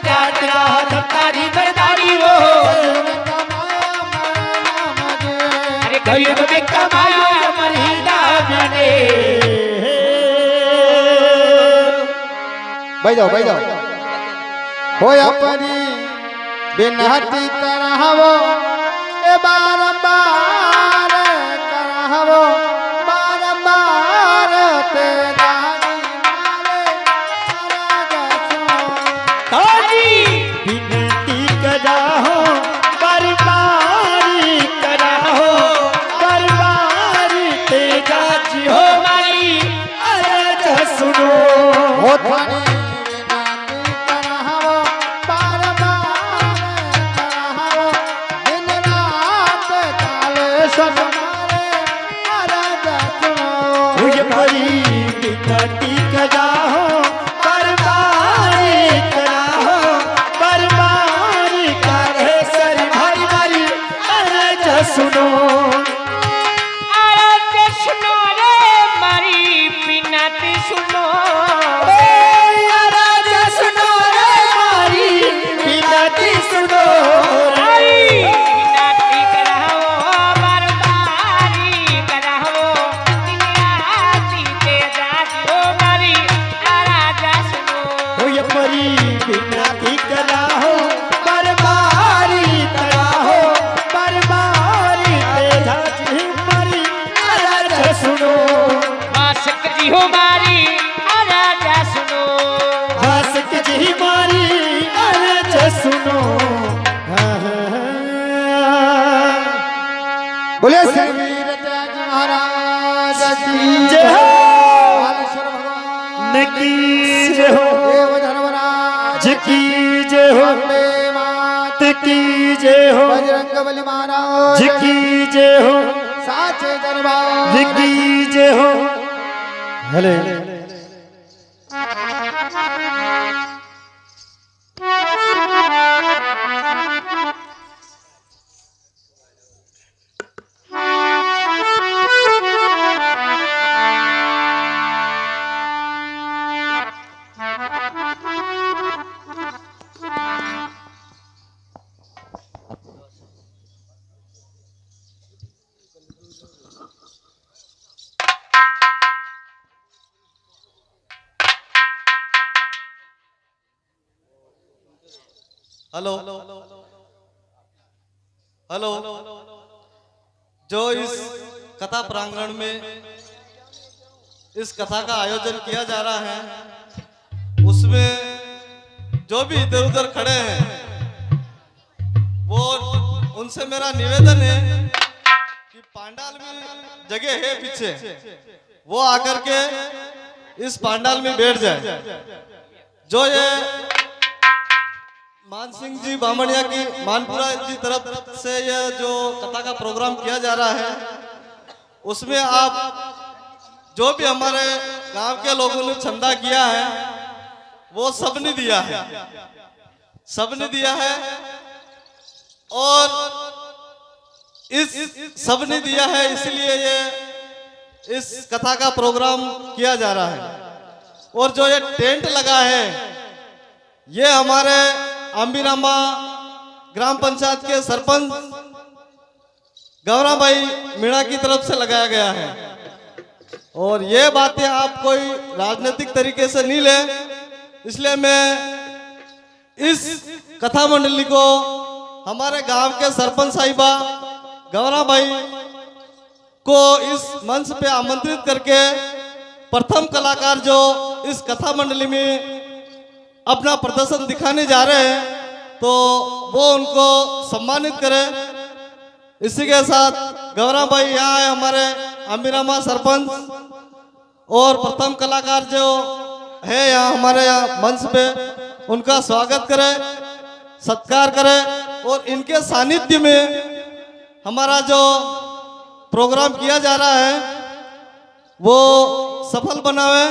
जाट गात तारी बरदारी वो अरे कलयुग में कमाया मरीदा मैंने भाई जाओ होया परी बिनहती करहवो ए बारंबार करहवो बारंबार ते दानी मारे ताजी बिनती कराहो बरबारी कराहो बरबारी ते जाची हो मारी अरज सुनो हो थानी बिनती करहवो बारंबार करहवो दिन रात काले सब मारे अरज सुनो हुई परी बिनती कराहो बरबारी कराहो बरबारी करे सर भाई मारी अरज सुनो अरज सुनो रे मारी बिनती सुनो अरज सुनो रे मारी बिनती सुनो बिनती कराहो बरबारी कराहो दिन रात ते जागो मारी अरज सुनो हुई परी बिनती कराहो बरबारी कराहो बरबारी ते जाची मारी अरज सुनो आशिक जी हो मारी अरज सुनो आशिक जी मारी अरज सुनो बोले श्री वीर त्याग महाराज की जय हो। बालेश्वर भगवान की जय हो देव धर्मराज की जय हो अम्बे मात की जय हो बजरंग बली महाराज की जय हो साचे दरबार की जय हो हेले हेलो हेलो जो इस कथा प्रांगण में इस कथा का आयोजन किया जा रहा है उसमें जो भी इधर उधर खड़े हैं वो उनसे मेरा निवेदन है कि पांडाल में जगह है पीछे वो आकर के इस पांडाल में बैठ जाए। जो ये मान सिंह जी बामणिया की मानपुरा जी तरफ से यह जो कथा का प्रोग्राम किया जा रहा है उसमें आप जो भी हमारे गांव के लोगों ने चंदा किया है वो सबने दिया है, सबने दिया है और इस सबने दिया है इसलिए ये इस कथा का प्रोग्राम किया जा रहा है। और जो ये टेंट लगा है ये हमारे अंबिरामा ग्राम पंचायत के सरपंच गौरा भाई मीणा की तरफ से लगाया गया है। और ये बातें आप कोई राजनीतिक तरीके से नहीं ले, इसलिए मैं इस कथा मंडली को हमारे गांव के सरपंच साहिबा गौरा भाई को इस मंच पे आमंत्रित करके प्रथम कलाकार जो इस कथा मंडली में अपना प्रदर्शन दिखाने जा रहे हैं तो वो उनको सम्मानित करें। इसी के साथ गौरा भाई यहाँ है हमारे अंबिरामा सरपंच और प्रथम कलाकार जो है यहाँ हमारे यहाँ मंच पे उनका स्वागत करें, सत्कार करें और इनके सानिध्य में हमारा जो प्रोग्राम किया जा रहा है वो सफल बनावे।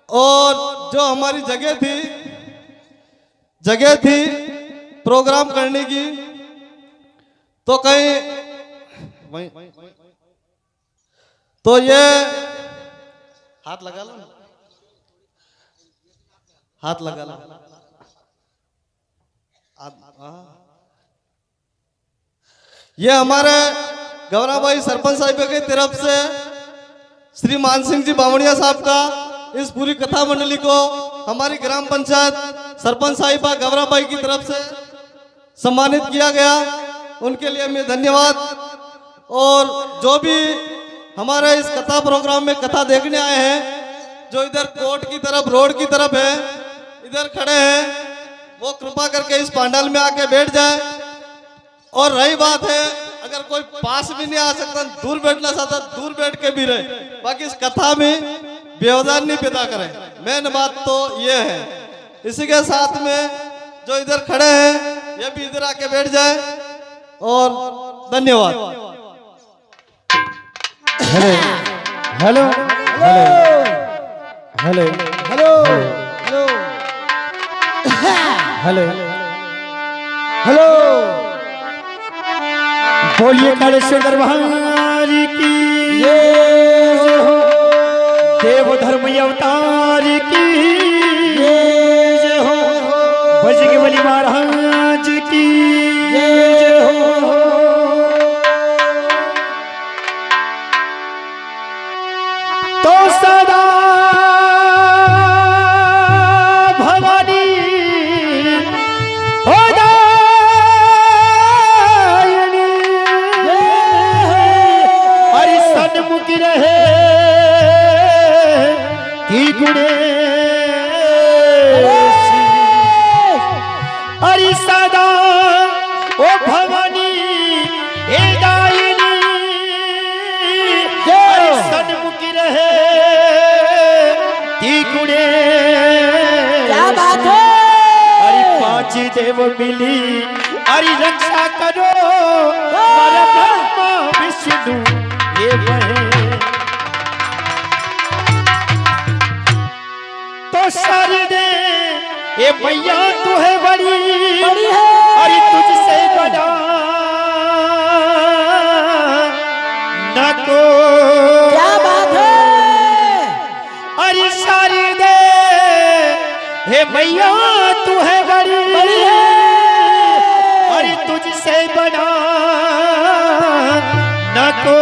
और जो हमारी जगह थी प्रोग्राम करने की तो कहीं तो ये हाथ लगा लो, हाथ लगा लो। ये हमारे गौराबाई सरपंच साहिब की तरफ से श्री मान सिंह जी बावड़िया साहब का इस पूरी कथा मंडली को हमारी ग्राम पंचायत सरपंच साहिबा गौराबाई की तरफ से सम्मानित किया गया। उनके लिए मैं धन्यवाद। और जो भी हमारे इस कथा प्रोग्राम में कथा देखने आए हैं, जो इधर कोर्ट की तरफ रोड की तरफ है इधर खड़े हैं, वो कृपा करके इस पंडाल में आके बैठ जाए। और रही बात है अगर कोई पास भी नहीं आ सकता, दूर बैठना चाहता दूर बैठ के भी रहे, बाकी इस कथा में व्यवधान नहीं पैदा करें। मेन बात तो ये है। इसी के साथ में जो इधर खड़े हैं ये भी इधर आके बैठ जाए। और धन्यवाद। Hello hello hello hello hello hello बोलिए कालेश्वर दरबार की देव धर्म अवतार की बजरंग बली महाराज की तो सदा भवानी हो दायिनी हरि सन्मुख रहे की गुणेशी हरि सदा ओ भवानी हे दायिनी हरि सन्मुख रहे की गुणे। क्या बात है। हरि पांच देव मिली हरि रक्षा करो हमारा ब्रह्मा विष्णु ये बहे। तो शारदे ये मैया तू है बड़ी है हरि तुझसे बड़ा न को। क्या बात है। हरि शारदे हे मैया तू है बड़ी है हरि तुझसे बड़ा न को।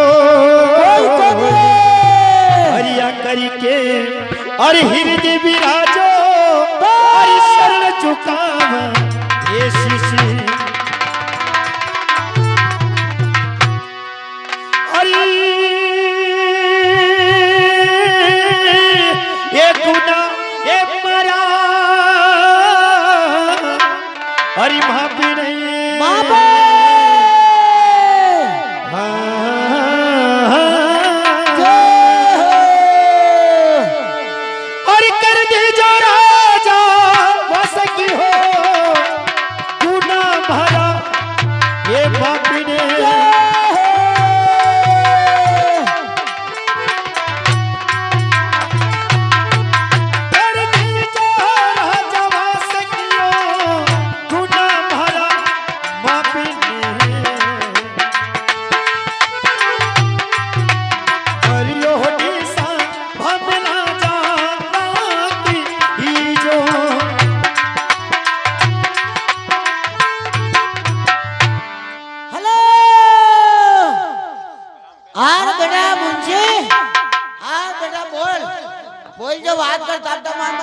हरिया करके हरि हृदय विराजो हरि शरण झुकाव ये शिशि। हरि ये गुना ये मरा हरि महापी नहीं हरि कर दे जो राजा बस की हो गुना भरा ये पापी ने।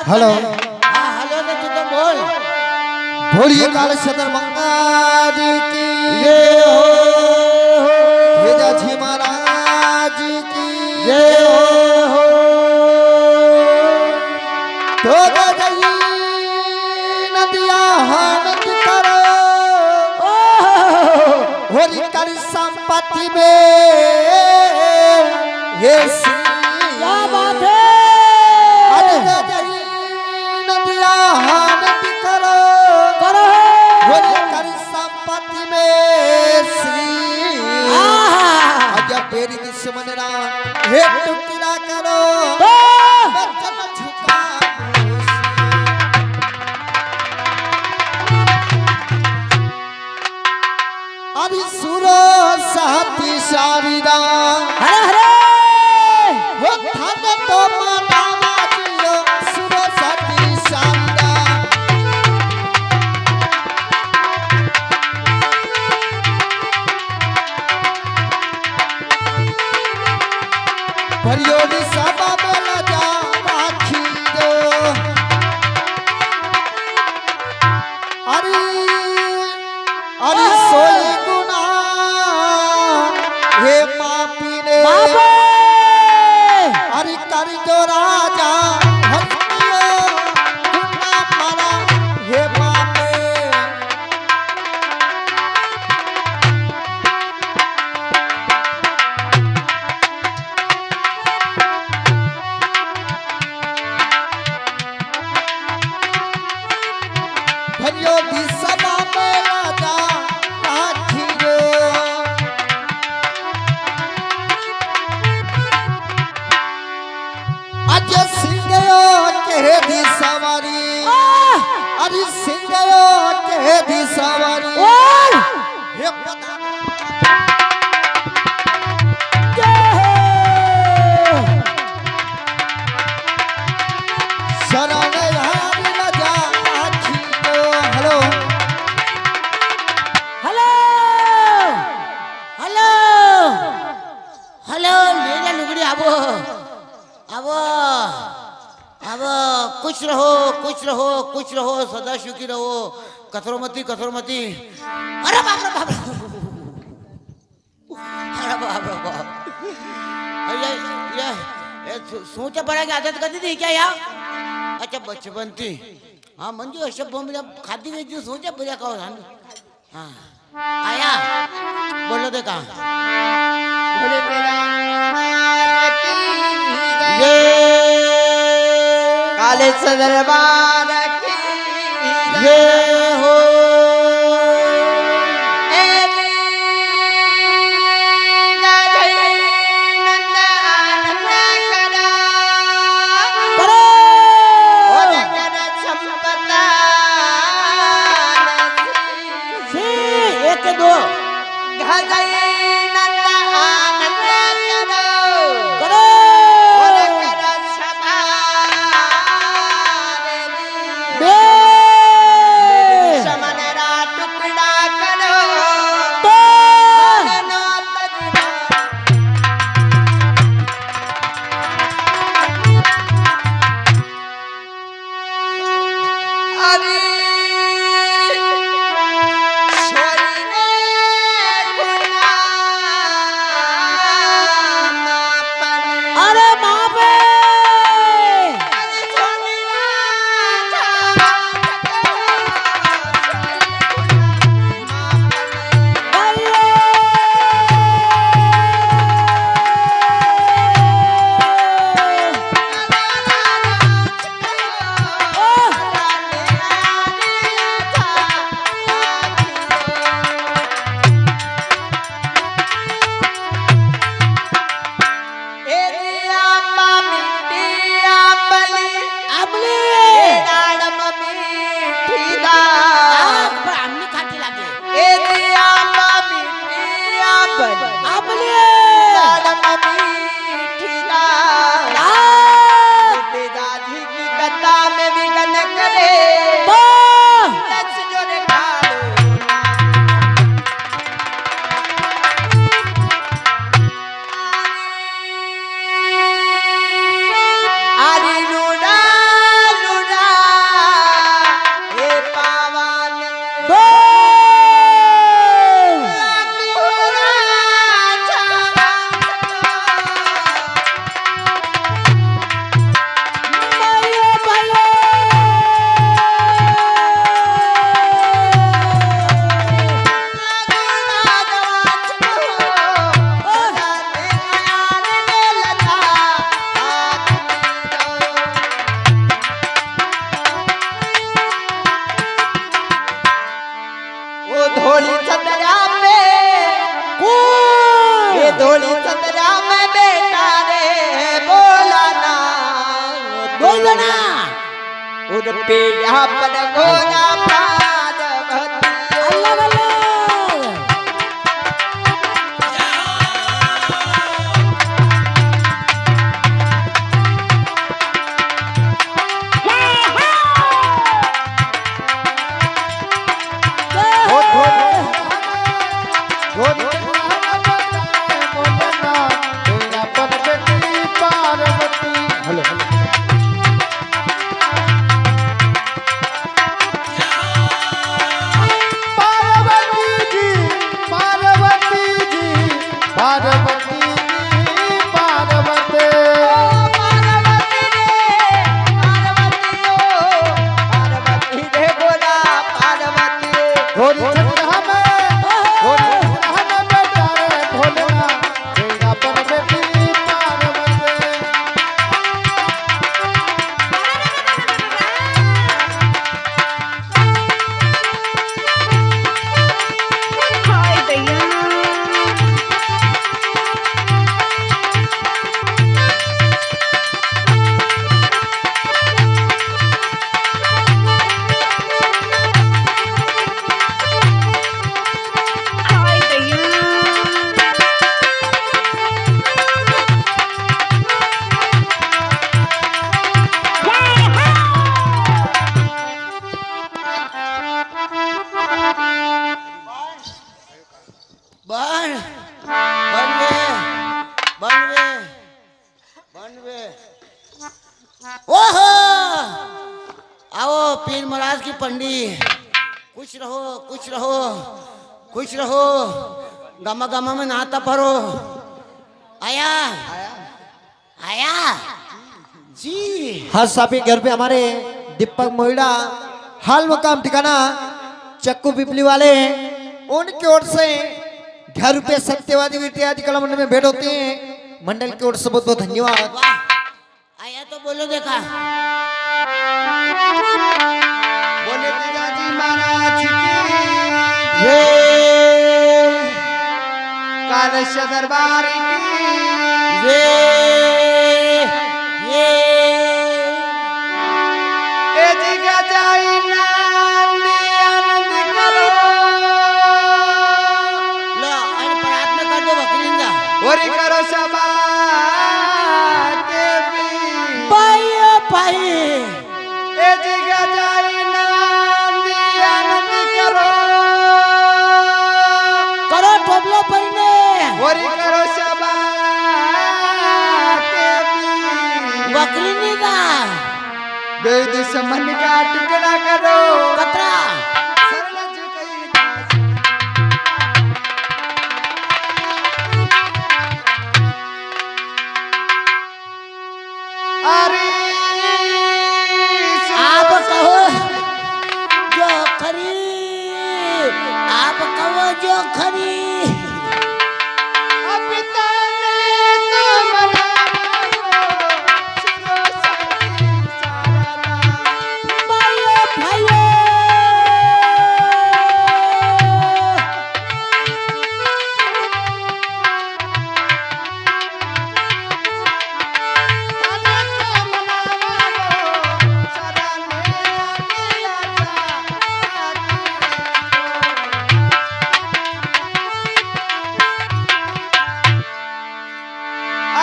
हेलो हेलो तो तू तो बोल। बोलिए कालेश्वर दरबार की भेजा जी महाराज की तो गई नदिया हनत करो होरी कर संपत्ति में ये क्या बात है। संपत्ति में श्री तेरी दुश्मनरा हे टुकड़ा करो बचन झुका। अरे सुरो साथी शारीरा हरे हरे वो धन तो मनावा जियो सुरो साथी शारीरा हरियो दिसमा में राजा काठियो आज सिंगयो के दी सवारी अरे सिंगयो के दी सवारी हे पता शरण यार राजा काठियो हेलो हेलो हेलो हेलो मेरा लुगड़ी आबो आबो आबो खुश रहो खुश रहो खुश रहो सदा सुखी रहो कथरोमती कथरोमती अरे बाप रे बाप अरे बाप रे बाप ये सोचा पड़ा की आदत करती थी क्या यार अच्छा बचपन थी हाँ मंजू अशा बोंबला खाती गई जो सोचा बुरा कहो हाँ आया बोलो दे कहाँ बोले तेरा ये काले दरबार की ये हो पे यहाँ पर गोरा पाद भक्ति अल्लाह अल्लाह पंडित खुश रहो खुश रहो खुश रहो गामा गामा में नहाता परो आया आया जी हाँ साहब घर पे हमारे दीपक मोहिड़ा हाल मुकाम ठिकाना चक्कू पिपली वाले उनकी ओर से घर रुपये सत्यवादी इत्यादि कला मंडल में भेंट होते हैं। मंडल की ओर से बहुत बहुत धन्यवाद। वाह आया तो बोलो देखा बोले तेजाजी महाराज की ये कालश दरबार की ये ए जिगा जाई नांदी आनंद करो लो अरे प्रार्थना कर दो बकरींदा ओरी करो सभा के भी भाई भाई ए जिगा जाई नांदी आनंद करो करो टोपलो पहने ओरी करो सभा के भी बकरींदा बेद समन का टुकड़ा करो कतरा सरल जो कई दास अरे आप कहो जो खरी आप कहो जो खरी अब तने तो मनावो सुनो सखी सारा भाइयों भाइयों तने तो मनावो सदा मेरा किया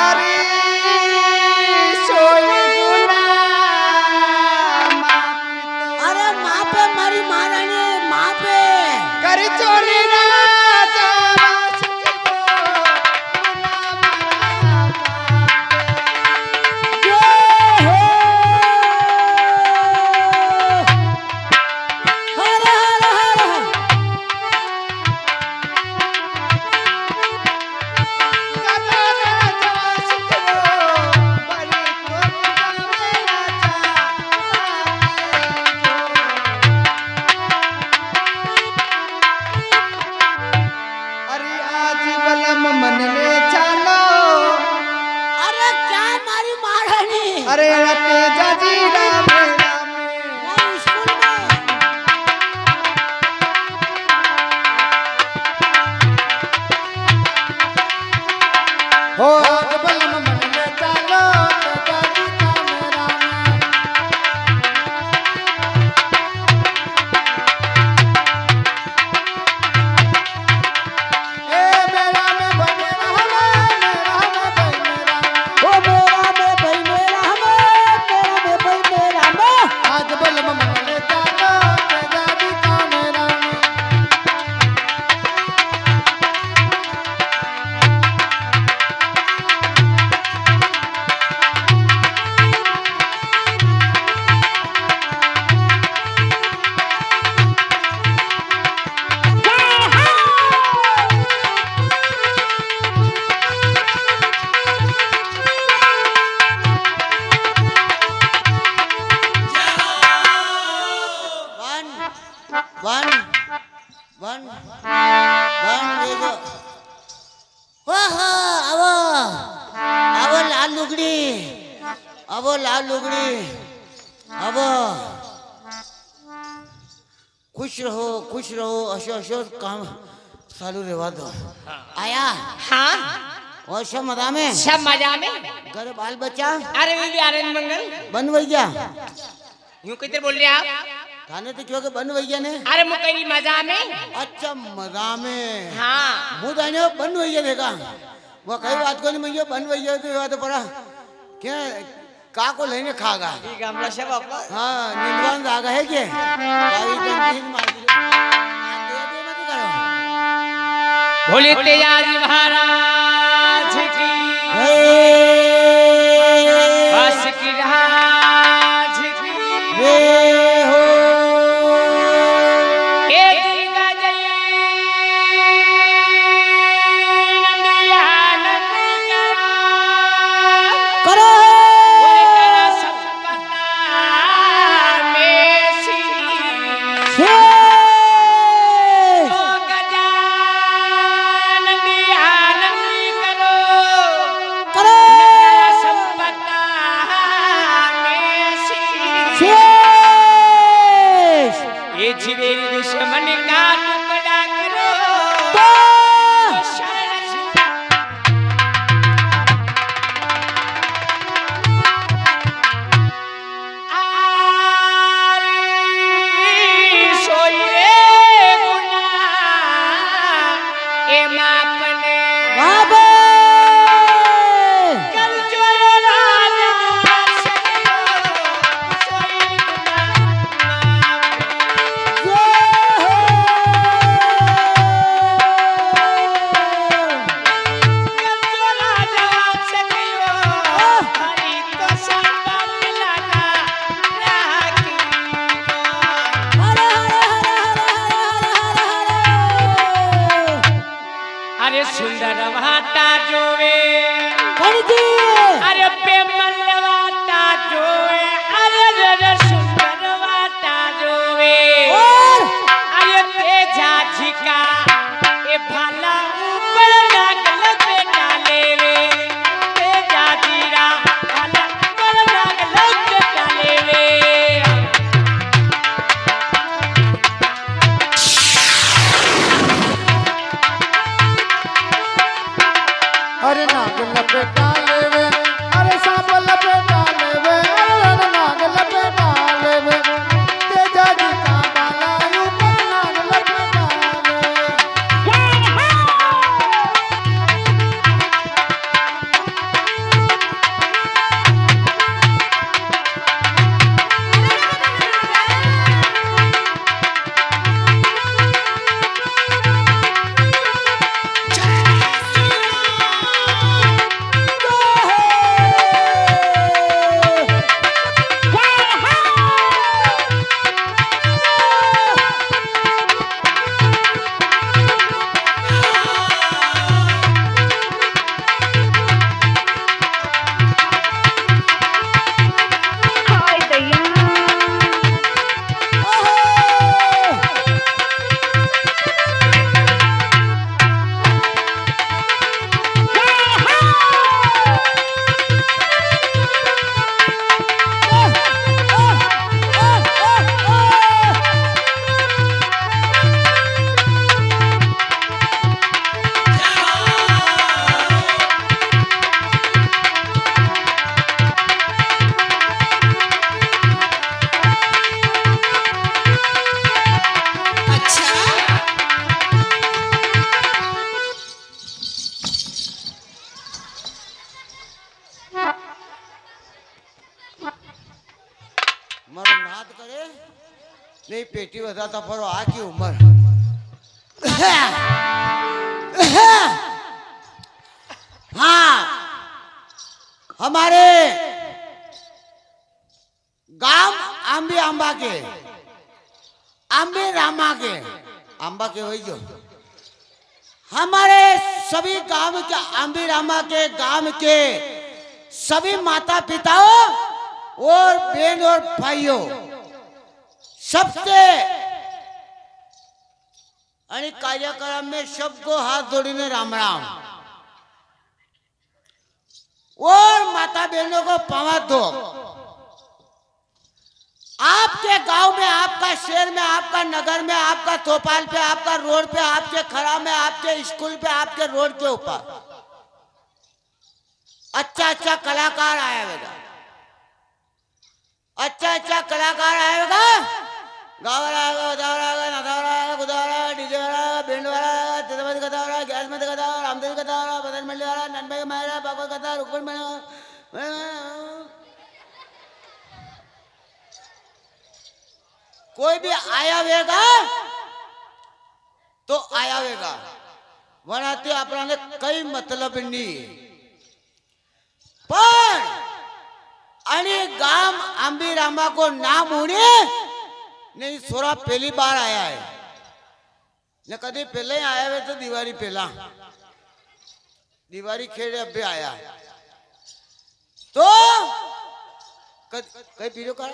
अरे सोई गुना अरे माँ पे मारी महारानी माँ पे कर चोरी राजा वासुकी को जो हो हर हर हर अरे आज बलम मन ले चलो अरे क्या मारी महारानी अरे तेजा जी राम राम मैं स्कूल में हो आज बलम मन ले चलो तेजा जी राम राम ए मेरा में बने रहना मेरा में बने रहना ओ मेरा में भाई मेरा में मेरा में भाई मेरा में आज बलम मन ले चलो तेजा जी राम राम वन वन वन वन ले लो वाह अब लाल लुगड़ी अब लाल लुगड़ी अब खुश रहो अशो अशो काम चालू रेवा दो आया हाँ और सब मजा में सब मजा में। घर बाल बच्चा अरे बीबी आनंद मंगल बन भैया यूं किधर बोल रहे आप? खाने तो क्यों के बन भैया ने अरे मुकैली मजा में। अच्छा मजा में हाँ मुँह दाने बन भैया देखा वो कई बात को नहीं भैया बन भैया तो बात पड़ा क्या का को लेने खागा ठीक है हमला सब आपका हाँ नींदवान जागा है क्या भाई जंजीर मार दी दे दे मत करो भोले तेजाजी महाराज की बस की राज की हे हो धीरे दुश्मन का टुकड़ा करो शरण सोई रे गुनाह ए मापने बाबा कल जो राजा सोई अरे सुंदर वाटा जोवे अरे पेमल वाटा जोवे अरे रे सुंदर वाटा जोवे अरे तेजा झिका ए भाला ऊपर नागल पे डाले रे तेजा जीरा भाला ऊपर नागल पे डाले रे अरे नाग लपेटा लेवे अरे सांप लपेटा लेवे अरे नाग लपेटा लेवे तेजा जी का बाला ऊपर नाग लपेटा लेवे મારો નાદ કરે નહીં પેટી વધારતા ફરો આ की उम्र हाँ हमारे गांव आंबे आंबा के आंबे रामा के आंबा के वही जो हमारे सभी गांव के आंबे रामा के गांव के सभी माता पिताओं और बहन और भाइयों सबसे आणि कार्यक्रम में सबको हाथ जोड़ीने राम राम और माता बहनों को पावा दो। आपके गांव में, आपका शहर में, आपका नगर में, आपका चौपाल पे, आपका रोड पे, आपके खड़ा में, आपके स्कूल पे, आपके रोड के ऊपर अच्छा अच्छा कलाकार आएगा, अच्छा अच्छा कलाकार आएगा, गावर आएगा, बजावर आएगा, नादावर आएगा, गुदावर आएगा, डीजे वाला आएगा, बैंड वाला आएगा, तेजमती कथा वाला, गैस मत कथा वाला, रामदेव कथा वाला, बदन मंडली वाला, ननभाई मायरा, भागवत कथा, रुक्मण कोई भी आया वेगा तो आया वेगा वनाते आपल्याला काही मतलब नहीं पण आणि गांव आंबी रामा को नाम होने नहीं सोरा पहली बार आया है न कभी पहले आया हुए तो दिवाली पहला दिवाली खेड़े अब भी आया तो कई पीरो का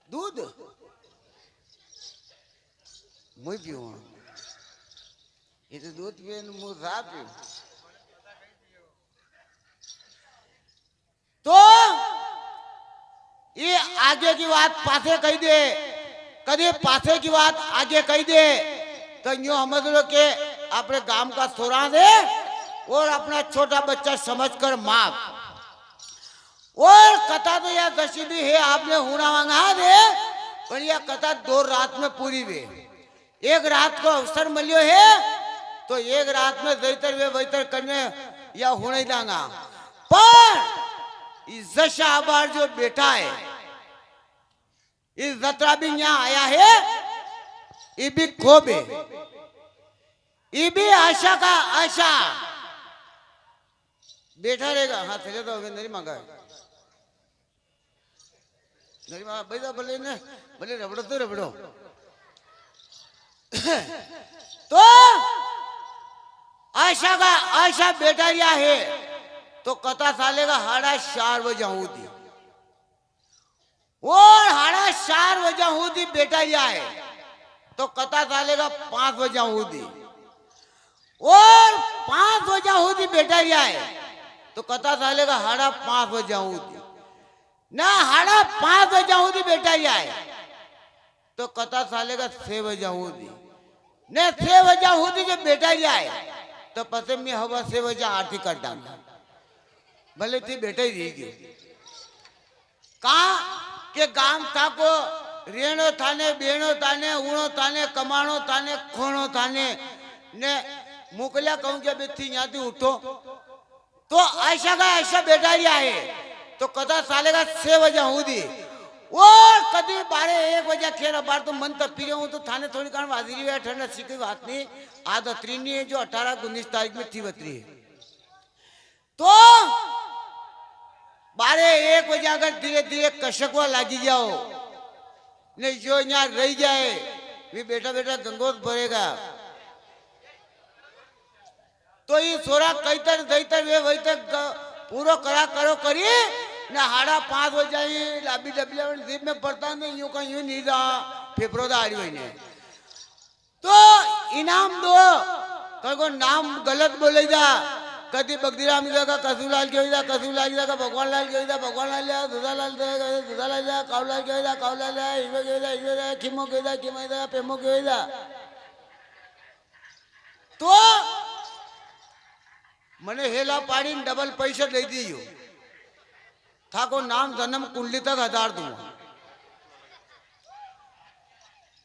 दूध मुझ पीऊ ये तो दूध पिए मुंह साफ पीऊ तो ये आगे की बात पासे कही दे कभी पासे की बात आगे कही दे तो यूं समझ लो कि अपने गांव का सोरा दे और अपना छोटा बच्चा समझकर माफ। और कथा तो यह दशी भी है आपने हुना मांगा दे पर यह कथा 2 रात में पूरी वे। एक रात को अवसर मिलियो है तो एक रात में जैतर वे वैतर करने या होने दांगा। पर इस शाहबार जो बेटा है इस जतरा भी यहाँ आया है ये भी खोब है ये भी आशा का आशा बैठा रहेगा। हाँ चले तो नहीं मांगा नहीं मांगा भाई तो बोले ने बोले रबड़ो तो रबड़ो तो आशा का आशा बेटा या है तो कथा सालेगा 4:30 बजे होती और 4:30 बजे होती बेटा या है तो कथा सालेगा 5 बजे होती और 5 बजे होती बेटा या है तो कथा सालेगा 5:30 बजे होती ना 5:30 बजे होती बेटा या है तो कथा सालेगा 6 बजे होती ने 6 बजे होती जो बेटा या है तो पसे में हवा 6 बजे आरती कर डालना भले थी बेटा ही रहेगी कहा के गांव था को रेणो थाने बेणो थाने ऊणो थाने कमाणो थाने खोणो थाने ने मोकलिया कहूं के बेथी यहाँ थी उठो तो आशा का ऐसा बेटा ही आए तो कथा सालेगा 6 बजे होती और कभी 12-1 बजे खेर बार तो मन तब पी हूं तो थाने थोड़ी कारण हाजिरी है ठंडा सीखी बात नहीं आज अतरी नहीं है जो 18-19 तारीख में थी बतरी है तो 12-1 बजे अगर धीरे धीरे कशकवा लागी जाओ नहीं जो यहाँ रह जाए भी बेटा बेटा गंगोत भरेगा तो ये सोरा कैतर दैतर वे वही तक पूरा करा करो करी ना 5:30 बजे लाबी डबलिया जीप में पड़ता नहीं यूं का यूं नहीं रहा फेफड़ो दाड़ी हुई ने तो इनाम दो कहो नाम गलत बोले जा कदी बगदीराम का कसुलाल के होइदा कसुलाल का भगवान लाल के होइदा भगवान लाल ले दुधालाल दे दुधालाल जा कावलाल के होइदा कावलाल ले इवे के होइदा इवे दे खिमो के होइदा खिमो दे पेमो के होइदा तो मने हेला पाड़ी डबल पैसा दे दियो था को नाम जन्म कुंडली तक 1000 दूंगा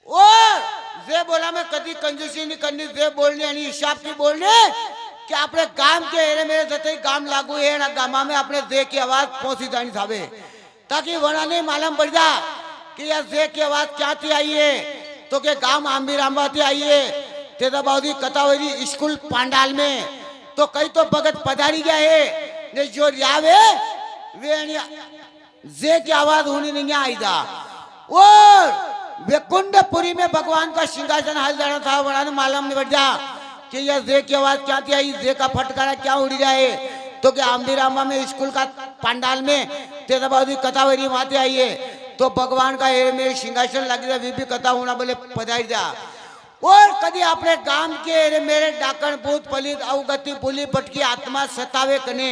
और जे बोला मैं कदी कंजूसी नहीं करनी जे बोलने यानी हिसाब की बोलने कि अपने गांव के एरे मेरे जते गांव लागू है ना गामा में अपने जे की आवाज पहुंची जानी साबे ताकि वना नहीं मालूम पड़ जा कि यह जे की आवाज क्या थी आई है तो के गांव आंबीर आंबाती आई है तेदा बाउदी कतावरी स्कूल पांडाल में तो कई तो भगत पधारी गया है ने जो यावे वे जे की आवाज होनी नहीं आई था और वैकुंठपुरी में भगवान का सिंहासन हल जाना था बड़ा ने मालूम नहीं बढ़ जा कि यह जे की आवाज क्या थी आई जे का फटकारा क्या उड़ जाए तो क्या आम्बीरामा में स्कूल का पंडाल में तेजाबादी कथावरी माते आई है तो भगवान का एरे में सिंहासन लग रहा भी कथा होना बोले पधार जा और कभी अपने गांव के एरे मेरे डाकण भूत पलित अवगति पुली पटकी आत्मा सतावे कने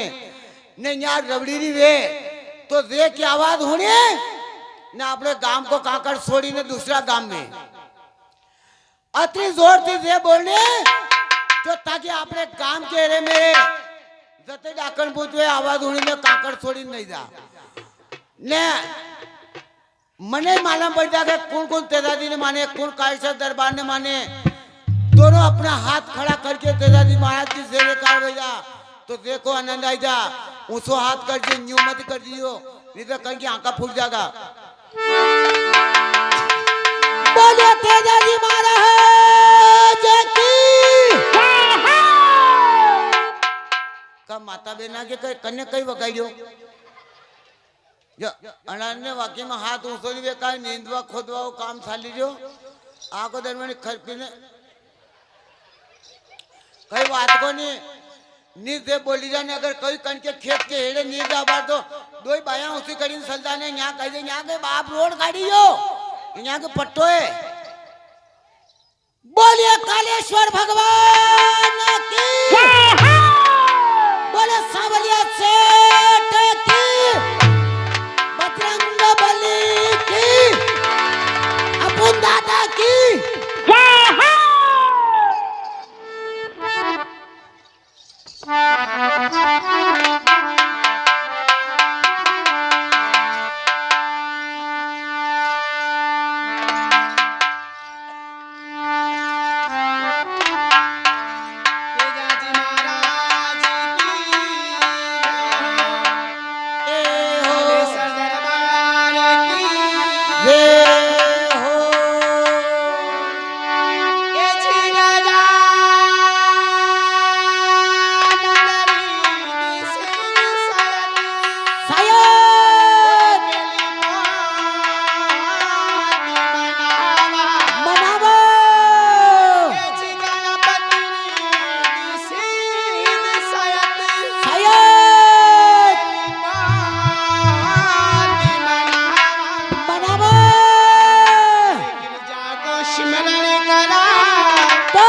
ने यार रबड़ी वे तो जे की आवाज होनी ना अपने गांव को काकर छोड़ी ने दूसरा गांव में अति जोर थी जे बोलने तो ताकि अपने गांव के एरे मेरे जते डाकण भूत वे आवाज होनी में काकर छोड़ी नहीं जा ने मने मालूम पड़ जाएगा कौन कौन तेजादी ने माने कौन कायसा दरबार ने माने दोनों अपना हाथ खड़ा करके तेजादी महाराज की जयकार भेजा तो देखो आनंद आई जा ऊंचो हाथ कर दियो न्यू मत कर दियो नहीं तो कहीं की आंखा फूट जाएगा बोले तेजादी महाराज की का माता बेना के कन्या कई वगाइयो जो अनान्य वाक्य में हाथ ऊंचोली वे का नींदवा खोदवा काम थाली जो आको दरमियान खरपीने कई बात को नहीं नींद दे बोली जाने अगर कोई कन के खेत के हेड़े नींद आबार तो दो ही बाया उसी कड़ी सलदा ने यहाँ कह दे यहाँ के बाप रोड गाड़ी हो यहाँ के पट्टो है बोलिए कालेश्वर भगवान की बोले सावलिया सेठ की बजरंग बली की अपुन करा तो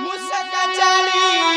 मुझसे चली